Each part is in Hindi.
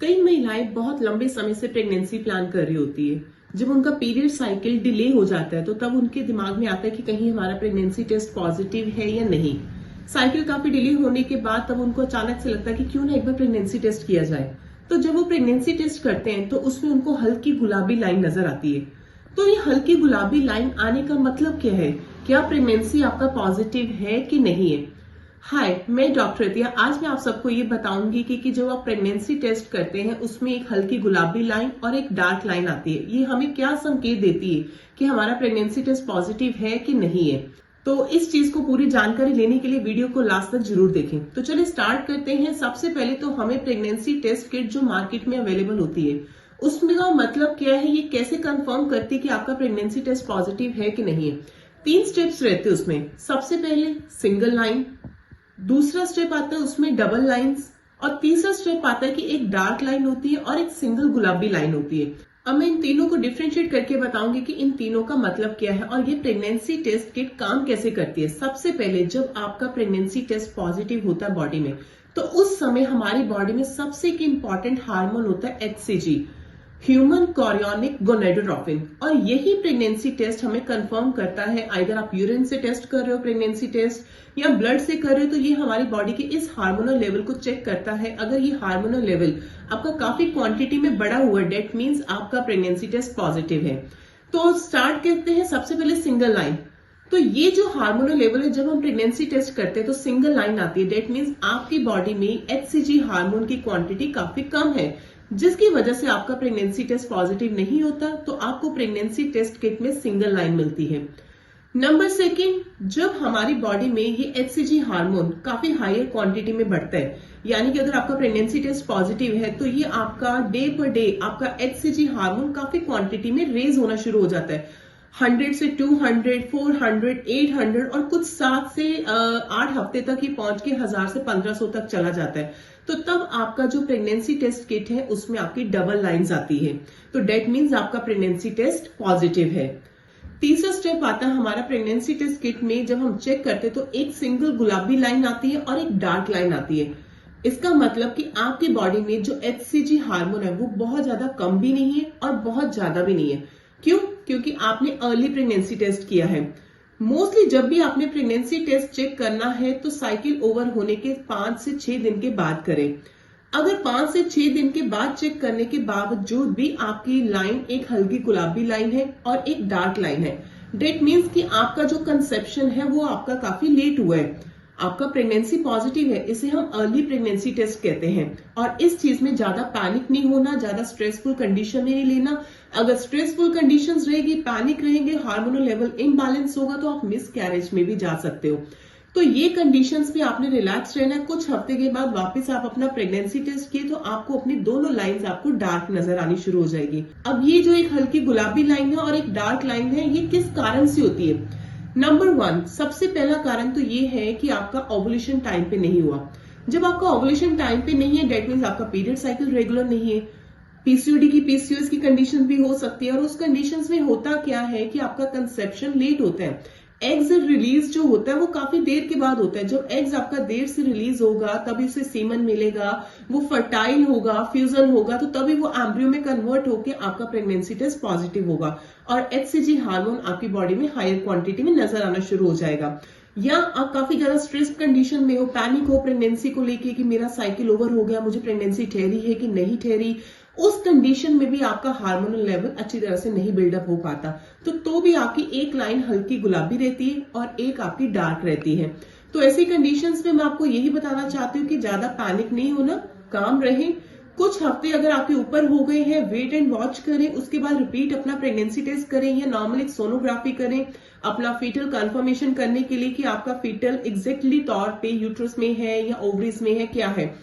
कई महिलाएं बहुत लंबे समय से प्रेगनेंसी प्लान कर रही होती है। जब उनका पीरियड साइकिल डिले हो जाता है तो तब उनके दिमाग में आता है कि कहीं हमारा प्रेगनेंसी टेस्ट पॉजिटिव है या नहीं। साइकिल काफी डिले होने के बाद तब उनको अचानक से लगता है कि क्यों ना एक बार प्रेगनेंसी टेस्ट किया जाए। तो जब वो प्रेगनेंसी टेस्ट करते हैं तो उसमें उनको हल्की गुलाबी लाइन नजर आती है। तो ये हल्की गुलाबी लाइन आने का मतलब क्या है? क्या प्रेगनेंसी आपका पॉजिटिव है कि नहीं है? हाय, मैं डॉक्टर रितिया। आज मैं आप सबको ये बताऊंगी कि जब आप प्रेगनेंसी टेस्ट करते हैं उसमें एक हल्की गुलाबी लाइन और एक डार्क लाइन आती है। ये हमें क्या संकेत देती है कि हमारा प्रेगनेंसी टेस्ट पॉजिटिव है कि नहीं है। तो इस चीज को पूरी जानकारी लेने के लिए वीडियो को लास्ट तक जरूर देखें। तो चलिए स्टार्ट करते हैं। सबसे पहले तो हमें प्रेगनेंसी टेस्ट किट जो मार्केट में अवेलेबल होती है उसमें का मतलब क्या है, ये कैसे कंफर्म करती है कि आपका प्रेगनेंसी टेस्ट पॉजिटिव है कि नहीं है। 3 स्टेप्स रहते हैं उसमें। सबसे पहले सिंगल लाइन, दूसरा स्टेप आता है उसमें डबल लाइंस, और तीसरा स्टेप आता है कि एक डार्क लाइन होती है और एक सिंगल गुलाबी लाइन होती है। अब मैं इन तीनों को डिफरेंशिएट करके बताऊंगी कि इन तीनों का मतलब क्या है और ये प्रेगनेंसी टेस्ट किट काम कैसे करती है। सबसे पहले जब आपका प्रेगनेंसी टेस्ट पॉजिटिव होता है बॉडी में, तो उस समय हमारी बॉडी में सबसे एक इंपॉर्टेंट हार्मोन होता है HCG, ह्यूमन कोरियोनिक गोनेडोट्रोपिन। और यही प्रेगनेंसी टेस्ट हमें कंफर्म करता है। आइदर आप यूरिन से टेस्ट कर रहे हो प्रेगनेंसी टेस्ट या ब्लड से कर रहे हो, तो ये हमारी बॉडी के इस हार्मोनल लेवल को चेक करता है। अगर ये हार्मोनल लेवल आपका काफी क्वांटिटी में बढ़ा हुआ है, डेट मीन्स आपका प्रेगनेंसी टेस्ट पॉजिटिव है। तो स्टार्ट करते हैं सबसे पहले सिंगल लाइन। तो ये जो हार्मोनल लेवल है, जब हम प्रेगनेंसी टेस्ट करते हैं तो सिंगल लाइन आती है। डेट मीन्स आपकी बॉडी में HCG हार्मोन की क्वांटिटी काफी कम है, जिसकी वजह से आपका प्रेगनेंसी टेस्ट पॉजिटिव नहीं होता। तो आपको प्रेगनेंसी टेस्ट किट में सिंगल लाइन मिलती है। नंबर सेकंड, जब हमारी बॉडी में ये HCG हार्मोन काफी हायर क्वांटिटी में बढ़ता है, यानी कि अगर आपका प्रेगनेंसी टेस्ट पॉजिटिव है तो ये आपका डे पर डे आपका HCG हार्मोन काफी क्वांटिटी में रेज होना शुरू हो जाता है। 100 से 200, 400, 800 और कुछ 7 से 8 हफ्ते तक ही पहुंच के 1000 से 1500 तक चला जाता है। तो तब आपका जो प्रेगनेंसी टेस्ट किट है उसमें आपकी डबल लाइंस आती है। तो डेट मीन्स आपका प्रेगनेंसी टेस्ट पॉजिटिव है। तीसरा स्टेप आता है हमारा प्रेगनेंसी टेस्ट किट में, जब हम चेक करते हैं तो एक सिंगल गुलाबी लाइन आती है और एक डार्क लाइन आती है। इसका मतलब कि आपकी बॉडी में जो HCG हार्मोन है वो बहुत ज्यादा कम भी नहीं है और बहुत ज्यादा भी नहीं है। क्यों? क्योंकि आपने अर्ली प्रेगनेंसी टेस्ट किया है। मोस्टली जब भी आपने प्रेगनेंसी टेस्ट चेक करना है तो साइकिल ओवर होने के 5 से 6 दिन के बाद करें। अगर 5 से 6 दिन के बाद चेक करने के बावजूद भी आपकी लाइन एक हल्की गुलाबी लाइन है और एक डार्क लाइन है, डेट मीन्स कि आपका जो कंसेप्शन है वो आपका काफी लेट हुआ है, आपका प्रेगनेंसी पॉजिटिव है। इसे हम अर्ली प्रेगनेंसी टेस्ट कहते हैं। और इस चीज में ज्यादा पैनिक नहीं होना, ज्यादा स्ट्रेसफुल कंडीशन नहीं लेना। अगर स्ट्रेसफुल कंडीशंस रहेगी, पैनिक रहेंगे, हार्मोनल लेवल इम्बैलेंस होगा तो आप मिस कैरेज में भी जा सकते हो। तो ये कंडीशंस में आपने रिलैक्स रहना है। कुछ हफ्ते के बाद वापस आप अपना प्रेगनेंसी टेस्ट किए तो आपको अपनी दोनों लाइंस आपको डार्क नजर आनी शुरू हो जाएगी। अब ये जो एक हल्की गुलाबी लाइन है और एक डार्क लाइन है, ये किस कारण से होती है? नंबर 1, सबसे पहला कारण तो ये है कि आपका ओवुलेशन टाइम पे नहीं हुआ। जब आपका ओवुलेशन टाइम पे नहीं है, डेट मीन्स आपका पीरियड साइकिल रेगुलर नहीं है। PCOD की PCOS की कंडीशन भी हो सकती है। और उस कंडीशंस में होता क्या है कि आपका कंसेप्शन लेट होता है। एग्स रिलीज जो होता है वो काफी देर के बाद होता है। जब एग्स आपका देर से रिलीज होगा तभी उसे सीमन मिलेगा, वो फर्टाइल होगा, फ्यूजन होगा, तो तभी वो एम्ब्रियो में कन्वर्ट होकर आपका प्रेगनेंसी टेस्ट पॉजिटिव होगा और HCG हार्मोन आपकी बॉडी में हायर क्वांटिटी में नजर आना शुरू हो जाएगा। या आप काफी ज्यादा स्ट्रेस कंडीशन में हो, पैनिक हो प्रेगनेंसी को लेके कि मेरा साइकिल ओवर हो गया, मुझे प्रेगनेंसी ठहरी है कि नहीं ठहरी, उस कंडीशन में भी आपका हार्मोनल लेवल अच्छी तरह से नहीं बिल्डअप हो पाता। तो भी आपकी एक लाइन हल्की गुलाबी रहती है और एक आपकी डार्क रहती है। तो ऐसी कंडीशंस में मैं आपको यही बताना चाहती हूँ कि ज्यादा पैनिक नहीं होना, काम रहे। कुछ हफ्ते अगर आपके ऊपर हो गए हैं, वेट एंड वॉच करें, उसके बाद रिपीट अपना प्रेगनेंसी टेस्ट करें या नॉर्मल एक सोनोग्राफी करें अपना फीटल कंफर्मेशन करने के लिए कि आपका फीटल एग्जैक्टली तौर पे यूट्रस में है या ओवरीज में है, क्या है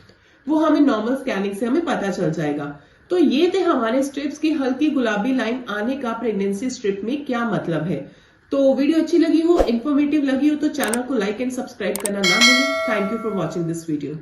वो हमें नॉर्मल स्कैनिंग से हमें पता चल जाएगा। तो ये थे हमारे स्ट्रिप्स की हल्की गुलाबी लाइन आने का प्रेगनेंसी स्ट्रिप में क्या मतलब है। तो वीडियो अच्छी लगी हो, इन्फॉर्मेटिव लगी हो तो चैनल को लाइक एंड सब्सक्राइब करना ना भूलें। Thank you for watching this video.